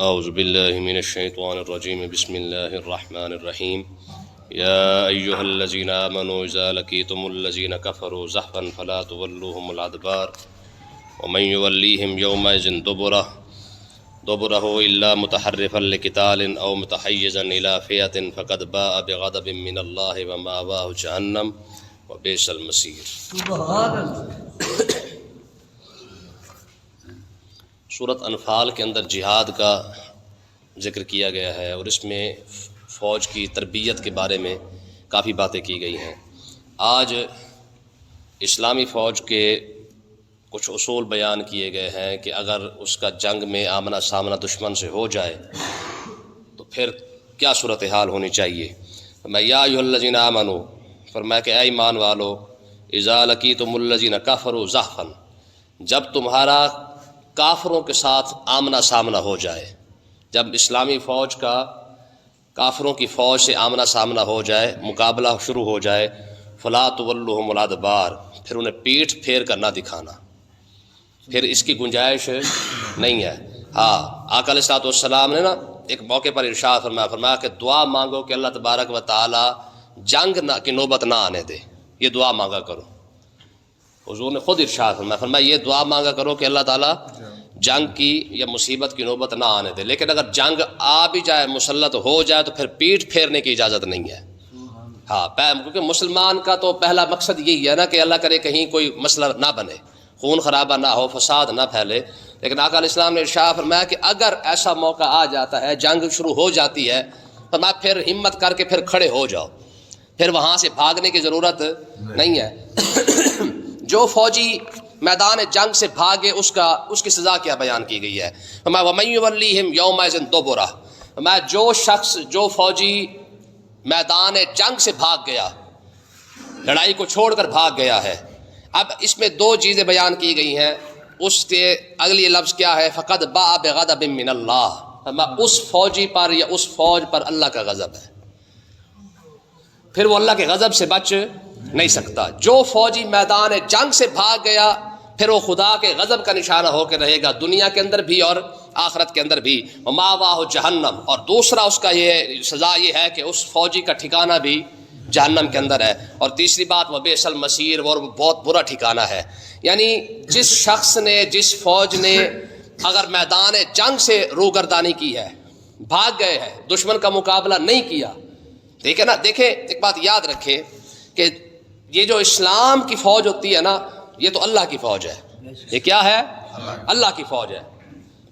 اعوذ باللہ من الشیطان الرجیم بسم اللہ الرحمن الرحیم یا ایہا الذین آمنوا اذا لقیتم الذین کفروا زحفا فلا تولوهم الادبار ومن یولیہم یومئذ دبرہ الا متحرفا لقتال او متحیزا الی فئة فقد باء بغضب من اللہ ومأواہ جہنم وبئس المصیر۔ سبحان اللہ۔ سورۃ انفال کے اندر جہاد کا ذکر کیا گیا ہے اور اس میں فوج کی تربیت کے بارے میں کافی باتیں کی گئی ہیں۔ آج اسلامی فوج کے کچھ اصول بیان کیے گئے ہیں کہ اگر اس کا جنگ میں آمنا سامنا دشمن سے ہو جائے تو پھر کیا صورتحال ہونی چاہیے۔ میں یا ایھا الذین آمنوا، فرمایا کہ اے ایمان والو، اذا لقیتم الذین کفروا زحفا، جب تمہارا کافروں کے ساتھ آمنا سامنا ہو جائے، جب اسلامی فوج کا کافروں کی فوج سے آمنا سامنا ہو جائے، مقابلہ شروع ہو جائے، فلا تولوہم الادبار، پھر انہیں پیٹھ پھیر کر نہ دکھانا، پھر اس کی گنجائش نہیں ہے۔ ہاں، آقا علیہ الصلوۃ والسلام نے ایک موقع پر ارشاد فرمایا کہ دعا مانگو کہ اللہ تبارک و تعالی جنگ کی نوبت نہ آنے دے، یہ دعا مانگا کرو۔ حضور نے خود ارشاد فرمایا یہ دعا مانگا کرو کہ اللہ تعالیٰ جنگ کی یا مصیبت کی نوبت نہ آنے دے، لیکن اگر جنگ آ بھی جائے، مسلط ہو جائے، تو پھر پیٹھ پھیرنے کی اجازت نہیں ہے۔ ہاں، کیونکہ مسلمان کا تو پہلا مقصد یہی ہے نا کہ اللہ کرے کہیں کوئی مسئلہ نہ بنے، خون خرابہ نہ ہو، فساد نہ پھیلے۔ لیکن آقا علیہ السلام نے ارشاد فرمایا کہ اگر ایسا موقع آ جاتا ہے، جنگ شروع ہو جاتی ہے، فرمایا پھر ہمت کر کے پھر کھڑے ہو جاؤ، پھر وہاں سے بھاگنے کی ضرورت نہیں ہے۔ جو فوجی میدان جنگ سے بھاگے اس کی سزا کیا بیان کی گئی ہے۔ وَمَن يُوَلِّهِمْ يَوْمَئِذٍ دُبُرَهُ، جو فوجی میدان جنگ سے بھاگ گیا، لڑائی کو چھوڑ کر بھاگ گیا ہے۔ اب اس میں دو چیزیں بیان کی گئی ہیں، اس کے اگلی لفظ کیا ہے؟ فَقَدْ بَاءَ بِغَضَبٍ مِّنَ اللَّهِ، اس فوجی پر یا اس فوج پر اللہ کا غضب ہے، پھر وہ اللہ کے غضب سے بچ نہیں سکتا۔ جو فوجی میدان جنگ سے بھاگ گیا، پھر وہ خدا کے غضب کا نشانہ ہو کے رہے گا، دنیا کے اندر بھی اور آخرت کے اندر بھی۔ وَمَأْوَاهُ جہنم، اور دوسرا اس کا یہ سزا یہ ہے کہ اس فوجی کا ٹھکانہ بھی جہنم کے اندر ہے۔ اور تیسری بات وَبِئْسَ الْمَصِيرُ، اور بہت برا ٹھکانہ ہے۔ یعنی جس شخص نے، جس فوج نے اگر میدان جنگ سے روگردانی کی ہے، بھاگ گئے ہیں، دشمن کا مقابلہ نہیں کیا، دیکھیں نا، دیکھیں ایک بات یاد رکھیں کہ یہ جو اسلام کی فوج ہوتی ہے نا، یہ تو اللہ کی فوج ہے۔ یہ کیا ہے؟ اللہ کی فوج ہے۔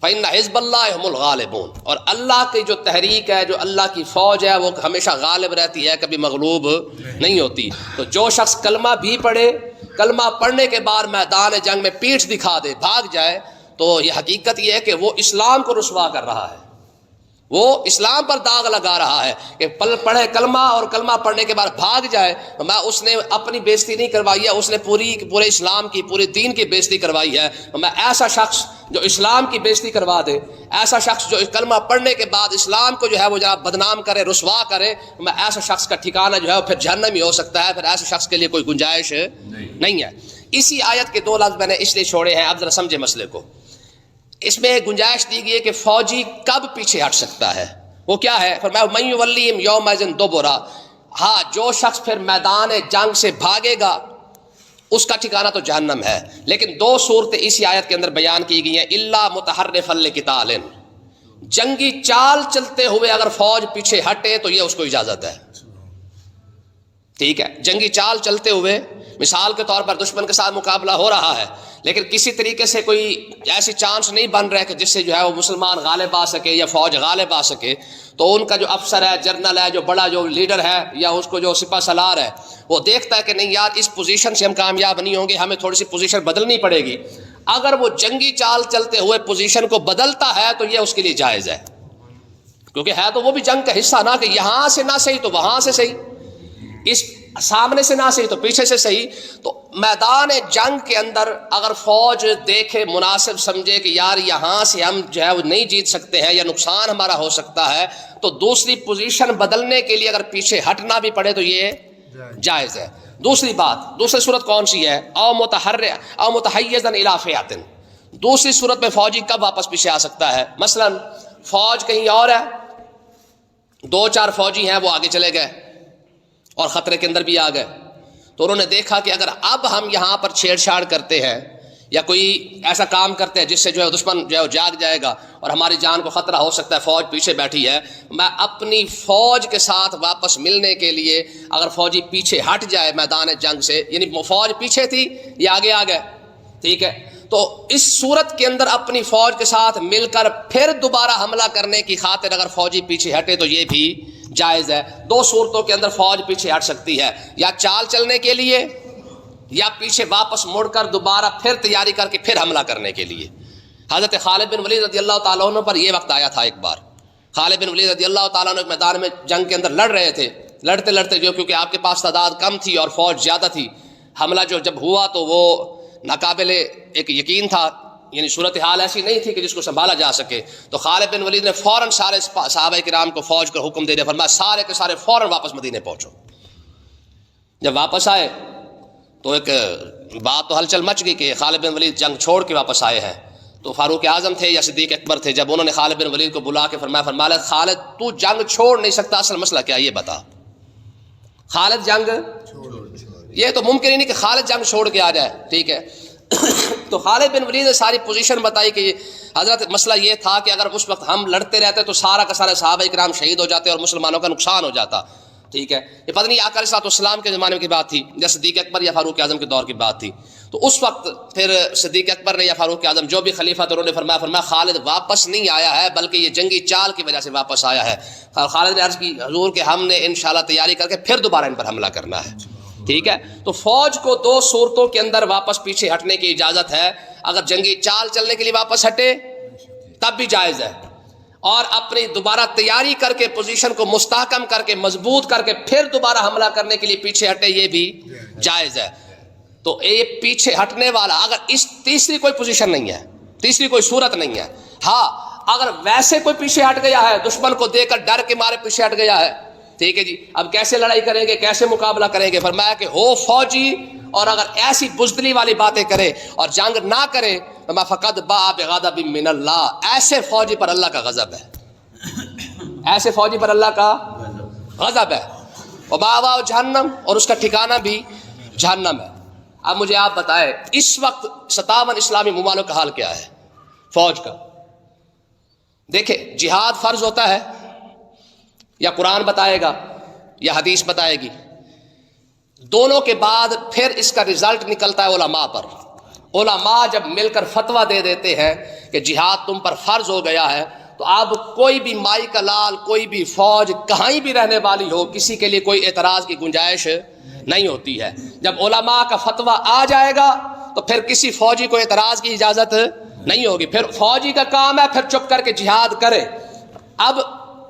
فَإِنَّ حِزْبَ اللَّهِ هُمُ الْغَالِبُونَ، اور اللہ کی جو تحریک ہے، جو اللہ کی فوج ہے، وہ ہمیشہ غالب رہتی ہے، کبھی مغلوب نہیں ہوتی۔ تو جو شخص کلمہ بھی پڑھے، کلمہ پڑھنے کے بعد میدان جنگ میں پیٹھ دکھا دے، بھاگ جائے، تو یہ حقیقت یہ ہے کہ وہ اسلام کو رسوا کر رہا ہے، وہ اسلام پر داغ لگا رہا ہے کہ پڑھے کلمہ اور کلمہ پڑھنے کے بعد بھاگ جائے۔ اس نے اپنی بےزتی نہیں کروائی ہے، اس نے پورے اسلام کی، پورے دین کی بےزتی کروائی ہے۔ ایسا شخص جو اسلام کی بےزتی کروا دے، ایسا شخص جو کلمہ پڑھنے کے بعد اسلام کو جو ہے وہ بدنام کرے، رسوا کرے، ایسا شخص کا ٹھکانہ جو ہے وہ پھر جہنم ہی ہو سکتا ہے، پھر ایسے شخص کے لیے کوئی گنجائش نہیں ہے۔ اسی آیت کے دو لفظ میں نے اس لیے چھوڑے ہیں، اب ذرا سمجھے مسئلے کو۔ اس میں گنجائش دی گئی ہے کہ فوجی کب پیچھے ہٹ سکتا ہے، وہ کیا ہے؟ فرمایا مَن یُوَلِّهِمْ یَوْمَئِذٍ دُبُرَهُ، ہاں، جو شخص پھر میدان جنگ سے بھاگے گا اس کا ٹھکانہ تو جہنم ہے۔ لیکن دو صورتیں اسی آیت کے اندر بیان کی گئی ہیں، اِلَّا مُتَحَرِّفًا لِقِتَالٍ، جنگی چال چلتے ہوئے اگر فوج پیچھے ہٹے تو یہ اس کو اجازت ہے، ٹھیک ہے؟ جنگی چال چلتے ہوئے، مثال کے طور پر دشمن کے ساتھ مقابلہ ہو رہا ہے، لیکن کسی طریقے سے کوئی ایسی چانس نہیں بن رہا ہے کہ جس سے جو ہے وہ مسلمان غالب آ سکے یا فوج غالب آ سکے، تو ان کا جو افسر ہے، جرنل ہے، جو بڑا جو لیڈر ہے، یا اس کو جو سپہ سالار ہے، وہ دیکھتا ہے کہ نہیں یار، اس پوزیشن سے ہم کامیاب نہیں ہوں گے، ہمیں تھوڑی سی پوزیشن بدلنی پڑے گی۔ اگر وہ جنگی چال چلتے ہوئے پوزیشن کو بدلتا ہے تو یہ اس کے لیے جائز ہے، کیونکہ ہے تو وہ بھی جنگ کا حصہ نا، کہ یہاں سے نہ صحیح تو وہاں سے صحیح، اس سامنے سے نہ صحیح تو پیچھے سے صحیح۔ تو میدان جنگ کے اندر اگر فوج دیکھے، مناسب سمجھے کہ یار یہاں سے ہم جو ہے وہ نہیں جیت سکتے ہیں یا نقصان ہمارا ہو سکتا ہے، تو دوسری پوزیشن بدلنے کے لیے اگر پیچھے ہٹنا بھی پڑے تو یہ جائز ہے۔ دوسری بات، دوسری صورت کون سی ہے؟ او متحیزا الی فئۃ، دوسری صورت میں فوجی کب واپس پیچھے آ سکتا ہے؟ مثلا فوج کہیں اور ہے، 2-4 فوجی ہیں وہ آگے چلے گئے اور خطرے کے اندر بھی آ گئے، تو انہوں نے دیکھا کہ اگر اب ہم یہاں پر چھیڑ چھاڑ کرتے ہیں یا کوئی ایسا کام کرتے ہیں جس سے جو ہے دشمن جو ہے جاگ جائے گا اور ہماری جان کو خطرہ ہو سکتا ہے، فوج پیچھے بیٹھی ہے، میں اپنی فوج کے ساتھ واپس ملنے کے لیے اگر فوجی پیچھے ہٹ جائے میدان جنگ سے، یعنی فوج پیچھے تھی یہ آگے آ گئے، ٹھیک ہے، تو اس صورت کے اندر اپنی فوج کے ساتھ مل کر پھر دوبارہ حملہ کرنے کی خاطر اگر فوجی پیچھے ہٹے تو یہ بھی جائز ہے۔ 2 صورتوں کے اندر فوج پیچھے ہٹ سکتی ہے، یا چال چلنے کے لیے یا پیچھے واپس مڑ کر دوبارہ پھر تیاری کر کے پھر حملہ کرنے کے لیے۔ حضرت خالد بن ولید رضی اللہ تعالیٰ عنہ پر یہ وقت آیا تھا ایک بار، خالد بن ولید رضی اللہ تعالیٰ عنہ میدان میں جنگ کے اندر لڑ رہے تھے، لڑتے لڑتے جو کیونکہ آپ کے پاس تعداد کم تھی اور فوج زیادہ تھی، حملہ جو جب ہوا تو وہ ناقابل ایک یقین تھا، یعنی صورتحال ایسی نہیں تھی کہ جس کو سنبھالا جا سکے، تو خالد بن ولید نے فوراً سارے صحابہ کرام کو فوج کا حکم دے دیا، فرمایا سارے کے سارے فوراً واپس مدینے پہنچو۔ جب واپس آئے تو ایک بات تو ہلچل مچ گئی کہ خالد بن ولید جنگ چھوڑ کے واپس آئے ہیں، تو فاروق اعظم تھے یا صدیق اکبر تھے، جب انہوں نے خالد بن ولید کو بلا کے فرمایا خالد تو جنگ چھوڑ نہیں سکتا، اصل مسئلہ کیا یہ بتا۔ خالد جنگ یہ تو ممکن ہی نہیں کہ خالد جنگ چھوڑ کے آ جائے، ٹھیک ہے، تو خالد بن ولید نے ساری پوزیشن بتائی کہ حضرت مسئلہ یہ تھا کہ اگر اس وقت ہم لڑتے رہتے تو سارا کا سارا صحابہ کرام شہید ہو جاتے اور مسلمانوں کا نقصان ہو جاتا، ٹھیک ہے، یہ پتہ نہیں آقا علیہ الصلوۃ والسلام کے زمانے کی بات تھی یا صدیق اکبر یا فاروق اعظم کے دور کی بات تھی، تو اس وقت پھر صدیق اکبر نے یا فاروق اعظم جو بھی خلیفہ تھے انہوں نے فرمایا خالد واپس نہیں آیا ہے بلکہ یہ جنگی چال کی وجہ سے واپس آیا ہے۔ خالد نے عرض کی حضور کہ ہم نے انشاءاللہ تیاری کر کے پھر دوبارہ ان پر حملہ کرنا ہے، ٹھیک ہے، تو فوج کو 2 صورتوں کے اندر واپس پیچھے ہٹنے کی اجازت ہے، اگر جنگی چال چلنے کے لیے واپس ہٹے تب بھی جائز ہے، اور اپنی دوبارہ تیاری کر کے پوزیشن کو مستحکم کر کے مضبوط کر کے پھر دوبارہ حملہ کرنے کے لیے پیچھے ہٹے یہ بھی جائز ہے۔ تو یہ پیچھے ہٹنے والا اگر اس تیسری کوئی پوزیشن نہیں ہے، تیسری کوئی صورت نہیں ہے، ہاں اگر ویسے کوئی پیچھے ہٹ گیا ہے، دشمن کو دیکھ کر ڈر کے مارے پیچھے ہٹ گیا ہے، ٹھیک ہے جی، اب کیسے لڑائی کریں گے، کیسے مقابلہ کریں گے، فرمایا کہ ہو فوجی اور اگر ایسی بزدلی والی باتیں کرے اور جنگ نہ کرے تو فقد باء بغضب من اللہ، ایسے فوجی پر اللہ کا غضب ہے، ایسے فوجی پر اللہ کا غضب ہے، ومأواہ جہنم، اور اس کا ٹھکانہ بھی جہنم ہے۔ اب مجھے آپ بتائیں اس وقت 57 اسلامی ممالک کا حال کیا ہے فوج کا؟ دیکھیں جہاد فرض ہوتا ہے یا قرآن بتائے گا یا حدیث بتائے گی، دونوں کے بعد پھر اس کا رزلٹ نکلتا ہے علماء پر۔ علماء جب مل کر فتویٰ دے دیتے ہیں کہ جہاد تم پر فرض ہو گیا ہے، تو اب کوئی بھی مائی کا لال، کوئی بھی فوج کہیں بھی رہنے والی ہو، کسی کے لیے کوئی اعتراض کی گنجائش نہیں ہوتی ہے۔ جب علماء کا فتویٰ آ جائے گا تو پھر کسی فوجی کو اعتراض کی اجازت نہیں ہوگی، پھر فوجی کا کام ہے پھر چپ کر کے جہاد کرے۔ اب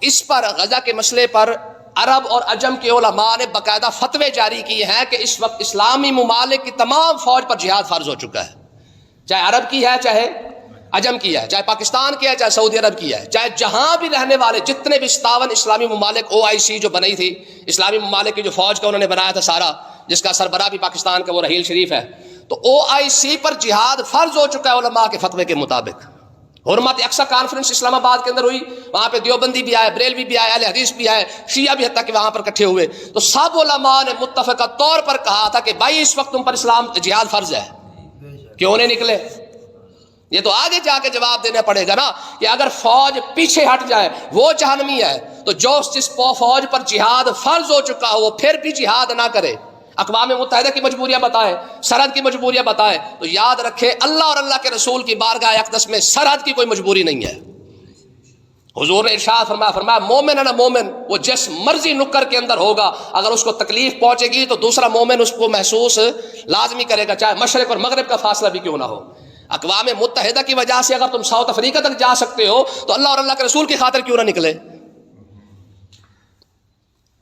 اس پر غزہ کے مسئلے پر عرب اور عجم کے علماء نے باقاعدہ فتوے جاری کیے ہیں کہ اس وقت اسلامی ممالک کی تمام فوج پر جہاد فرض ہو چکا ہے، چاہے عرب کی ہے، چاہے عجم کی ہے، چاہے پاکستان کی ہے، چاہے سعودی عرب کی ہے، چاہے جہاں بھی رہنے والے جتنے بھی 57 اسلامی ممالک OIC جو بنی تھی، اسلامی ممالک کی جو فوج کا انہوں نے بنایا تھا سارا، جس کا سربراہ بھی پاکستان کا وہ رحیل شریف ہے، تو OIC پر جہاد فرض ہو چکا ہے علماء کے فتوے کے مطابق۔ حرمت اقصی کانفرنس اسلام آباد کے اندر ہوئی، وہاں پہ دیوبندی بھی آئے، بریلوی بھی آئے، اہل حدیث بھی آئے، شیعہ بھی، حتیٰ کہ وہاں پر اکٹھے ہوئے، تو سب علماء نے متفقہ طور پر کہا تھا کہ بھائی اس وقت تم پر اسلام جہاد فرض ہے، کیوں نہیں نکلے؟ یہ تو آگے جا کے جواب دینا پڑے گا نا، کہ اگر فوج پیچھے ہٹ جائے وہ جہنمی ہے، تو جو جس فوج پر جہاد فرض ہو چکا ہو وہ پھر بھی جہاد نہ کرے، اقوام متحدہ کی مجبوریاں بتائے، سرحد کی مجبوریاں بتائے، تو یاد رکھے اللہ اور اللہ کے رسول کی بارگاہ اقدس میں سرحد کی کوئی مجبوری نہیں ہے۔ حضور نے ارشاد فرمایا مومن ہے نا مومن، وہ جس مرضی نکر کے اندر ہوگا، اگر اس کو تکلیف پہنچے گی تو دوسرا مومن اس کو محسوس لازمی کرے گا، چاہے مشرق اور مغرب کا فاصلہ بھی کیوں نہ ہو۔ اقوام متحدہ کی وجہ سے اگر تم ساؤتھ افریقہ تک جا سکتے ہو تو اللہ اور اللہ کے رسول کی خاطر کیوں نہ نکلے؟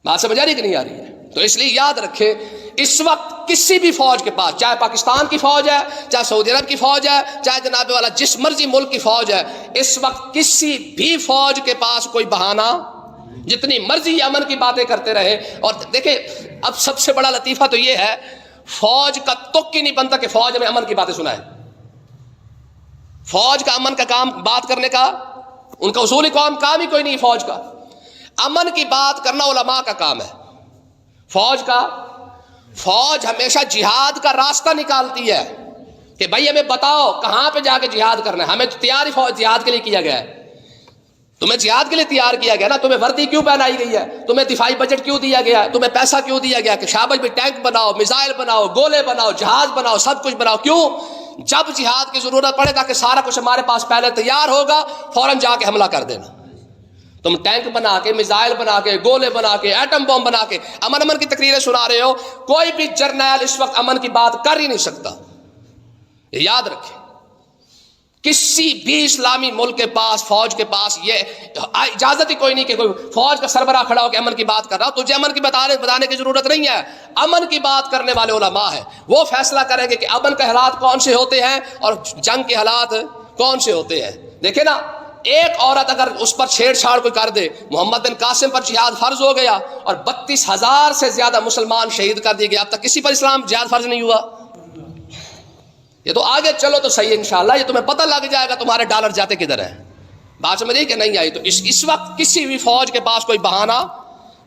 بات سمجھ آ رہی ہے کہ نہیں آ رہی ہے؟ تو اس لیے یاد رکھے اس وقت کسی بھی فوج کے پاس، چاہے پاکستان کی فوج ہے، چاہے سعودی عرب کی فوج ہے، چاہے جناب والا جس مرضی ملک کی فوج ہے، اس وقت کسی بھی فوج کے پاس کوئی بہانہ، جتنی مرضی امن کی باتیں کرتے رہے۔ اور دیکھیں اب سب سے بڑا لطیفہ تو یہ ہے، فوج کا تک ہی نہیں بنتا کہ فوج میں امن کی باتیں سنائے، فوج کا امن کا کام بات کرنے کا ان کا اصولی کام ہی کوئی نہیں فوج کا. امن کی بات کرنا علماء کا کام ہے. فوج ہمیشہ جہاد کا راستہ نکالتی ہے کہ بھائی ہمیں بتاؤ کہاں پہ جا کے جہاد کرنا ہے. ہمیں تو تیاری فوج جہاد کے لیے کیا گیا ہے. تمہیں جہاد کے لیے تیار کیا گیا نا. تمہیں وردی کیوں پہنائی گئی ہے؟ تمہیں دفاعی بجٹ کیوں دیا گیا ہے؟ تمہیں پیسہ کیوں دیا گیا کہ شاباش بھی ٹینک بناؤ، میزائل بناؤ، گولے بناؤ، جہاز بناؤ، سب کچھ بناؤ. کیوں؟ جب جہاد کی ضرورت پڑے تاکہ سارا کچھ ہمارے پاس پہلے تیار ہوگا، فوراً جا کے حملہ کر دینا. تم ٹینک بنا کے، میزائل بنا کے، گولے بنا کے، ایٹم بم بنا کے امن کی تقریریں سنا رہے ہو. کوئی بھی جرنیل اس وقت امن کی بات کر ہی نہیں سکتا. یہ یاد رکھیں. کسی بھی اسلامی ملک کے پاس فوج کے پاس یہ اجازت ہی کوئی نہیں کہ کوئی فوج کا سربراہ کھڑا ہو کے امن کی بات کر رہا ہو. تجھے امن کی بتانے کی ضرورت نہیں ہے. امن کی بات کرنے والے علماء ہیں. وہ فیصلہ کریں گے کہ امن کے حالات کون سے ہوتے ہیں اور جنگ کے حالات کون سے ہوتے ہیں. دیکھیں نا، ایک عورت اگر اس پر چھیڑ چھاڑ کوئی کر دے، محمد بن قاسم پر جہاد فرض ہو گیا اور 32,000 سے زیادہ مسلمان شہید کر دیے گئے. اب تک کسی پر اسلام جہاد فرض نہیں ہوا. یہ تو آگے چلو تو صحیح انشاءاللہ. یہ تمہیں پتہ لگ جائے گا تمہارے ڈالر جاتے کدھر ہیں. بات سمجھ رہی کہ نہیں آئی؟ تو اس وقت کسی بھی فوج کے پاس کوئی بہانہ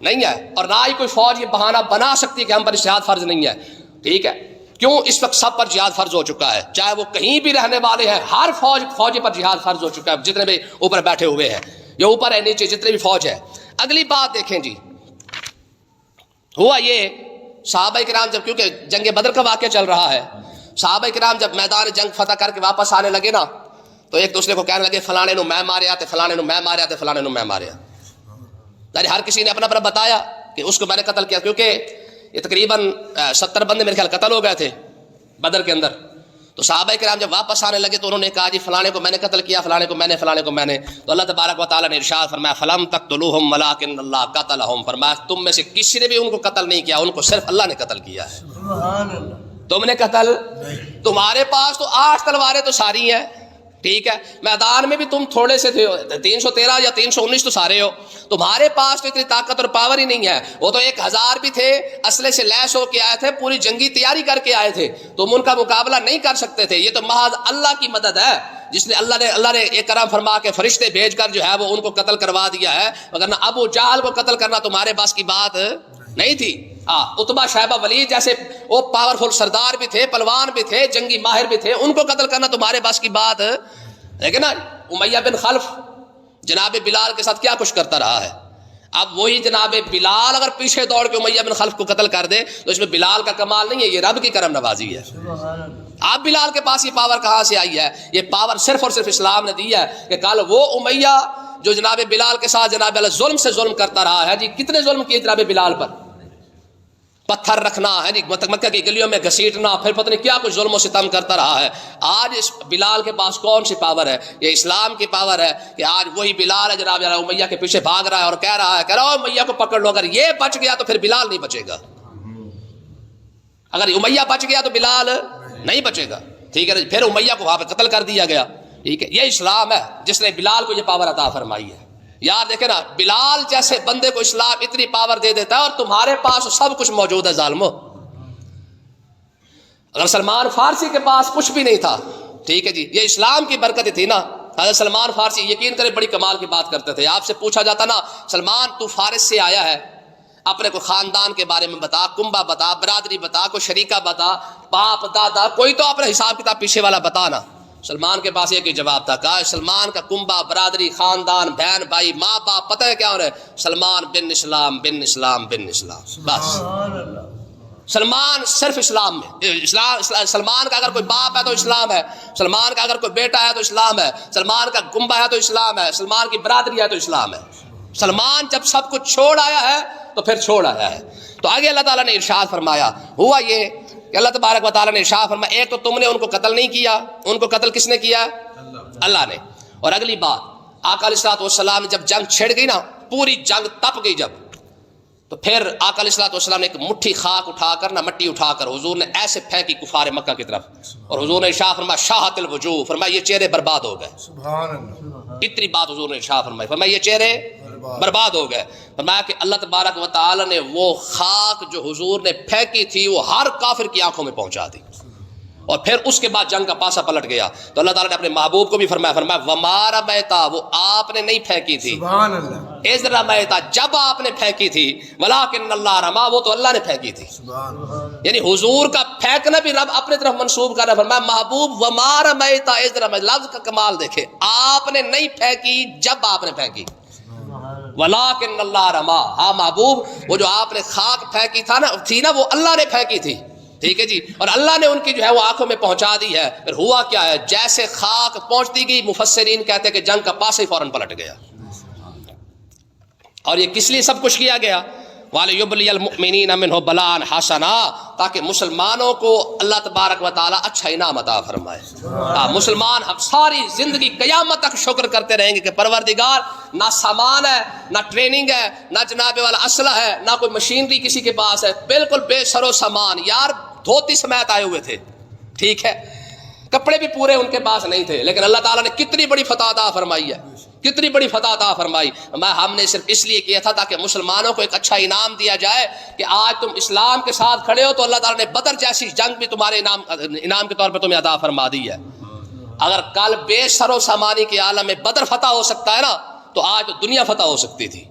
نہیں ہے اور نہ ہی کوئی فوج یہ بہانہ بنا سکتی کہ ہم پر جہاد فرض نہیں ہے. ٹھیک ہے؟ کیوں؟ اس وقت سب پر جہاد فرض ہو چکا ہے، چاہے وہ کہیں بھی رہنے والے ہیں. ہر فوجی پر جہاد فرض ہو چکا ہے، جتنے بھی اوپر بیٹھے ہوئے ہیں، یا اوپر ہے نیچے جتنے بھی فوج ہے. اگلی بات دیکھیں جی. ہوا یہ، صحابہ کرام جب، کیونکہ جنگ بدر کا واقعہ چل رہا ہے، صحابہ کرام جب میدان جنگ فتح کر کے واپس آنے لگے نا، تو ایک دوسرے کو کہنے لگے فلانے نو میں ماریا تے، فلانے نو میں ماریا تے، فلانے نو میں ماریا. یعنی ہر کسی نے اپنا اپنا بتایا کہ اس کو میں نے قتل کیا. کیونکہ یہ تقریباً 70 بندے میرے خیال قتل ہو گئے تھے بدر کے اندر. تو صحابہ کرام جب واپس آنے لگے تو انہوں نے کہا جی فلانے کو میں نے قتل کیا، فلانے کو میں نے، فلانے کو میں نے. تو اللہ تبارک و تعالیٰ نے ارشاد فرمایا فلم تقتلوہم ولکن اللہ قتلہم. فرمایا تم میں سے کسی نے بھی ان کو قتل نہیں کیا، ان کو صرف اللہ نے قتل کیا ہے. سبحان اللہ. تم نے قتل، تمہارے پاس تو 8 تلواریں تو ساری ہیں. ٹھیک ہے؟ میدان میں بھی تم تھوڑے سے تھے، 313 یا 319 تو سارے ہو. تمہارے پاس تو اتنی طاقت اور پاور ہی نہیں ہے. وہ تو 1000 بھی تھے، اسلحے سے لیس ہو کے آئے تھے، پوری جنگی تیاری کر کے آئے تھے. تم ان کا مقابلہ نہیں کر سکتے تھے. یہ تو محض اللہ کی مدد ہے جس نے اللہ نے ایک کرم فرما کے فرشتے بھیج کر جو ہے وہ ان کو قتل کروا دیا ہے. وگرنہ ابو جہل کو قتل کرنا تمہارے پاس کی بات نہیں تھی. عتبہ شیبہ ولید جیسے وہ پاورفل سردار بھی تھے، پلوان بھی تھے، جنگی ماہر بھی تھے، ان کو قتل کرنا تمہارے پاس کی بات. لیکن امیہ بن خلف جناب بلال کے ساتھ کیا کچھ کرتا رہا ہے. اب وہی جناب بلال اگر پیچھے دوڑ کے امیہ بن خلف کو قتل کر دے تو اس میں بلال کا کمال نہیں ہے، یہ رب کی کرم نوازی ہے. آپ بلال کے پاس یہ پاور کہاں سے آئی ہے؟ یہ پاور صرف اور صرف اسلام نے دی ہے کہ کل وہ امیہ جو جناب بلال کے ساتھ جناب ظلم سے ظلم کرتا رہا ہے. جی کتنے ظلم کیے جناب بلال پر؟ پتھر رکھنا ہے جی، مکہ کی گلیوں میں گھسیٹنا، پھر پتہ نہیں کیا کچھ ظلم و ستم کرتا رہا ہے. آج اس بلال کے پاس کون سی پاور ہے؟ یہ اسلام کی پاور ہے کہ آج وہی بلال ہے جناب امیہ کے پیچھے بھاگ رہا ہے اور کہہ رہا ہے امیہ کو پکڑ لو، اگر یہ بچ گیا تو پھر بلال نہیں بچے گا. اگر امیہ بچ گیا تو بلال نہیں بچے گا. ٹھیک ہے؟ پھر امیہ کو وہاں پہ قتل کر دیا گیا. ٹھیک ہے؟ یہ اسلام ہے جس نے بلال کو یہ پاور عطا فرمائی ہے. یار دیکھیں نا، بلال جیسے بندے کو اسلام اتنی پاور دے دیتا ہے اور تمہارے پاس سب کچھ موجود ہے. ظالمو، اگر سلمان فارسی کے پاس کچھ بھی نہیں تھا، ٹھیک ہے جی، یہ اسلام کی برکت تھی نا. حضرت سلمان فارسی یقین کرے بڑی کمال کی بات کرتے تھے. آپ سے پوچھا جاتا نا سلمان تو فارس سے آیا ہے، اپنے کو خاندان کے بارے میں بتا، کنبہ بتا، برادری بتا، کوئی شریکہ بتا، باپ دادا، کوئی تو اپنا حساب کتاب پیچھے والا بتا نا. سلمان کے پاس ایک ہی جواب تھا، کہا سلمان کا کنبہ، برادری، خاندان، بہن بھائی، ماں باپ، پتہ ہے کیا ہو رہا ہے؟ سلمان بن اسلام بن اسلام بن اسلام. بس سلمان صرف اسلام میں. سلمان کا اگر کوئی باپ ہے تو اسلام ہے، سلمان کا اگر کوئی بیٹا ہے تو اسلام ہے، سلمان کا کنبہ ہے تو اسلام ہے، سلمان کی برادری ہے تو اسلام ہے. سلمان جب سب کچھ چھوڑ آیا ہے تو پھر چھوڑ آیا ہے. تو آگے اللہ تعالیٰ نے ارشاد فرمایا، ہوا یہ کہ اللہ تبارک و تعالیٰ نے ارشاد فرمایا ایک تو تم نے ان کو قتل نہیں کیا. ان کو قتل کس نے کیا؟ اللہ نے. اور اگلی بات، آقا علیہ الصلوۃ والسلام جب جنگ چھڑ گئی نا، پوری جنگ تپ گئی جب، تو پھر آقا علیہ الصلوۃ والسلام نے ایک مٹھی خاک اٹھا کر نا، مٹی اٹھا کر حضور نے ایسے پھینکی کفار مکہ کی طرف، اور حضور نے ارشاد فرمایا شاہت الوجوہ، فرمایا یہ چہرے برباد ہو گئے. سبحان اللہ. اتنی بات حضور نے ارشاد فرمائی، فرمایا یہ چہرے برباد ہو گئے. فرمایا کہ اللہ تبارک و تعالی نے وہ خاک جو حضور نے پھینکی تھی وہ ہر کافر کی آنکھوں میں پہنچا دی. اور پھر اس کے بعد جنگ کا پاسا پلٹ گیا تو اللہ تعالیٰ نے اپنے محبوب کو بھی فرمایا وما رمیتا، وہ آپ نے نہیں پھینکی تھی، سبحان اللہ، اذ رمیتا، جب آپ نے پھینکی تھی، ولکن اللہ رما، وہ تو اللہ نے پھینکی تھی. سبحان اللہ، یعنی حضور کا پھینکنا بھی رب اپنے طرف منسوب کر رہا ہے. فرمایا محبوب وما رمیتا اذ رمیتا، لفظ کا کمال دیکھے، آپ نے نہیں پھینکی جب آپ نے پھینکی، ولکن اللہ رما. ہاں محبوب، وہ جو آپ نے خاک پھینکی تھی نا وہ اللہ نے پھینکی تھی، ٹھیک ہے جی، اور اللہ نے ان کی جو ہے وہ آنکھوں میں پہنچا دی ہے. پھر ہوا کیا ہے، جیسے خاک پہنچتی گئی، مفسرین کہتے ہیں کہ جنگ کا پاسا ہی فوراً پلٹ گیا. اور یہ کس لیے سب کچھ کیا گیا، وَلِيُبْلِيَ الْمُؤْمِنِينَ مِنْهُ بَلَاءً حَسَنًا، تاکہ مسلمانوں کو اللہ تبارک و تعالیٰ اچھا انعام عطا فرمائے. مسلمان ہم ساری زندگی قیامت تک شکر کرتے رہیں گے کہ پروردگار، نہ سامان ہے، نہ ٹریننگ ہے، نہ جناب والا اسلحہ ہے، نہ کوئی مشینری کسی کے پاس ہے، بالکل بے سر و سامان. یار دھوتی سمیت آئے ہوئے تھے، ٹھیک ہے، کپڑے بھی پورے ان کے پاس نہیں تھے، لیکن اللہ تعالیٰ نے کتنی بڑی فتح عطا فرمائی ہے، کتنی بڑی فتح عطا فرمائی. ہم نے صرف اس لیے کیا تھا تاکہ مسلمانوں کو ایک اچھا انعام دیا جائے کہ آج تم اسلام کے ساتھ کھڑے ہو تو اللہ تعالیٰ نے بدر جیسی جنگ بھی تمہارے انعام کے طور پر تمہیں عطا فرما دی ہے. اگر کل بے سر و سامانی کے عالم میں بدر فتح ہو سکتا ہے نا، تو آج تو دنیا فتح ہو سکتی تھی،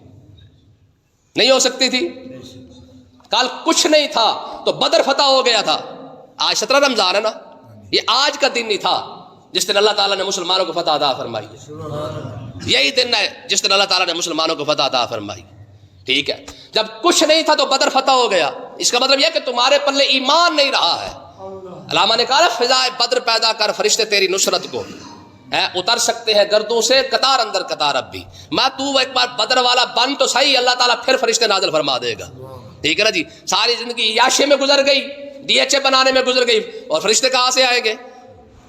نہیں ہو سکتی تھی؟ کل کچھ نہیں تھا تو بدر فتح ہو گیا تھا. آج 17 رمضان ہے نا، یہ آج کا دن نہیں تھا جس دن اللہ تعالیٰ نے مسلمانوں کو فتح عطا فرمائی ہے. یہی دن ہے جس دن اللہ تعالیٰ نے مسلمانوں کو فتح عطا فرمائی، ٹھیک ہے. جب کچھ نہیں تھا تو بدر فتح ہو گیا. اس کا مطلب یہ کہ تمہارے پلے ایمان نہیں رہا ہے. علامہ نے کہا فضائے بدر پیدا کر فرشتے تیری نصرت کو، اتر سکتے ہیں گردوں سے قطار اندر قطار اب بھی. تو ایک بار بدر والا بن تو صحیح، اللہ تعالیٰ پھر فرشتے نازل فرما دے گا، ٹھیک ہے نا جی. ساری زندگی عیاشی میں گزر گئی، ڈی ایچ اے بنانے میں گزر گئی، اور فرشتے کہاں سے آئیں گے؟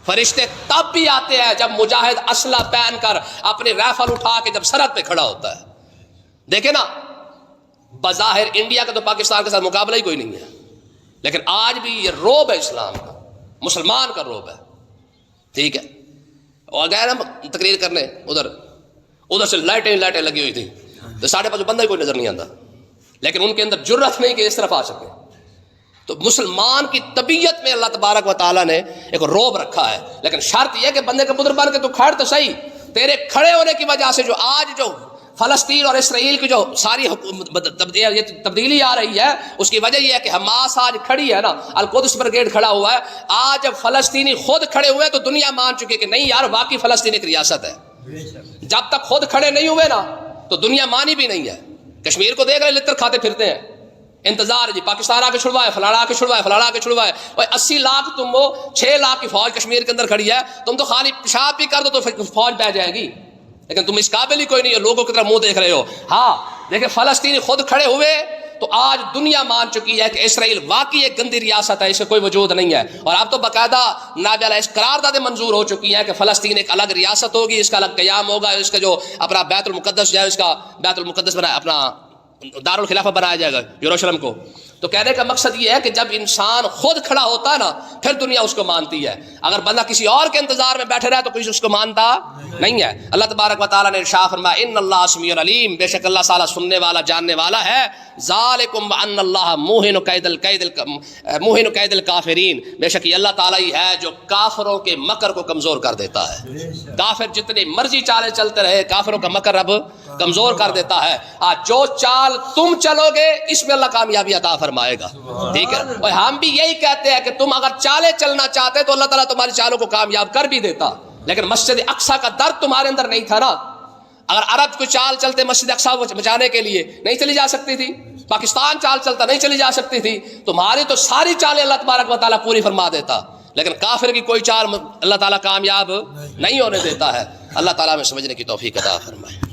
فرشتے تب بھی آتے ہیں جب مجاہد اسلحہ پہن کر اپنے رائفل اٹھا کے جب سرحد پہ کھڑا ہوتا ہے. دیکھیں نا، بظاہر انڈیا کا تو پاکستان کے ساتھ مقابلہ ہی کوئی نہیں ہے، لیکن آج بھی یہ روب ہے اسلام کا، مسلمان کا روب ہے، ٹھیک ہے. اور گئے ہم تقریر کرنے، ادھر سے لائٹیں لگی ہوئی تھیں تو 5:30 بندہ ہی کوئی نظر نہیں آتا، لیکن ان کے اندر جرت نہیں کہ اس طرف آ سکے. تو مسلمان کی طبیعت میں اللہ تبارک و تعالیٰ نے ایک روب رکھا ہے، لیکن شرط یہ کہ بندے کا پتر بن کے تو کھڑ تو صحیح. تیرے کھڑے ہونے کی وجہ سے جو آج جو فلسطین اور اسرائیل کی جو ساری تبدیلی آ رہی ہے، اس کی وجہ یہ ہے کہ حماس آج کھڑی ہے نا، القدس بریگیڈ کھڑا ہوا ہے. آج جب فلسطینی خود کھڑے ہوئے تو دنیا مان چکی کہ نہیں یار واقعی فلسطین ایک ریاست ہے. جب تک خود کھڑے نہیں ہوئے نا تو دنیا مانی بھی نہیں ہے. کشمیر کو دیکھ رہے لتر کھاتے پھرتے ہیں، انتظار ہے جی پاکستان آ کے چھڑوائے، فلانا آ کے چھڑوائے، فلانا آ کے چھڑوائے. 80 لاکھ تم وہ 6 لاکھ کی فوج کشمیر کے اندر کھڑی ہے، تم تو خالی پیشاب بھی کر دو تو فوج بہ جائے گی، لیکن تم اس قابل ہی کوئی نہیں ہو، لوگوں کی طرف منہ دیکھ رہے ہو. ہاں دیکھیں فلسطینی خود کھڑے ہوئے تو آج دنیا مان چکی ہے کہ اسرائیل واقعی ایک گندی ریاست ہے، اس کا کوئی وجود نہیں ہے. اور اب تو باقاعدہ نابینا اس قراردادیں منظور ہو چکی ہیں کہ فلسطین ایک الگ ریاست ہوگی، اس کا الگ قیام ہوگا، اس کا جو اپنا بیت المقدس جو ہے، اس کا بیت المقدس بنا اپنا دارالخلافہ بنایا جائے گا یروشلم کو. تو کہنے کا مقصد یہ ہے کہ جب انسان خود کھڑا ہوتا ہے نا پھر دنیا اس کو مانتی ہے. اگر بندہ کسی اور کے انتظار میں بیٹھے رہے تو کوئی اس کو مانتا نہیں ہے. اللہ تبارک و تعالیٰ نے ارشاد فرمایا ان اللہ سمیع علیم، بے شک اللہ تعالیٰ سننے والا جاننے والا ہے. ذالکم ان اللہ موہن کید الکافرین، بے شک یہ اللہ تعالیٰ ہی ہے جو کافروں کے مکر کو کمزور کر دیتا ہے. کافر جتنی مرضی چالیں چلتے رہے، کافروں کا مکر اب کمزور کر دیتا ہے. جو چال تم چلو گے اس میں اللہ کامیابی عطا فرمائے گا، ٹھیک ہے. اور ہم بھی یہی کہتے ہیں کہ تم اگر چالیں چلنا چاہتے تو اللہ تعالیٰ تمہاری چالوں کو کامیاب کر بھی دیتا، لیکن مسجد اقصیٰ کا درد تمہارے اندر نہیں تھا نا. اگر عرب کو چال چلتے مسجد اقصیٰ کو بچانے کے لیے نہیں چلی جا سکتی تھی، پاکستان چال چلتا نہیں چلی جا سکتی تھی، تمہاری تو ساری چالیں اللہ تبارک و تعالیٰ پوری فرما دیتا، لیکن کافر کی کوئی چال اللہ تعالیٰ کامیاب نہیں ہونے دیتا ہے. اللہ تعالیٰ میں سمجھنے کی توفیق عطا فرمائے.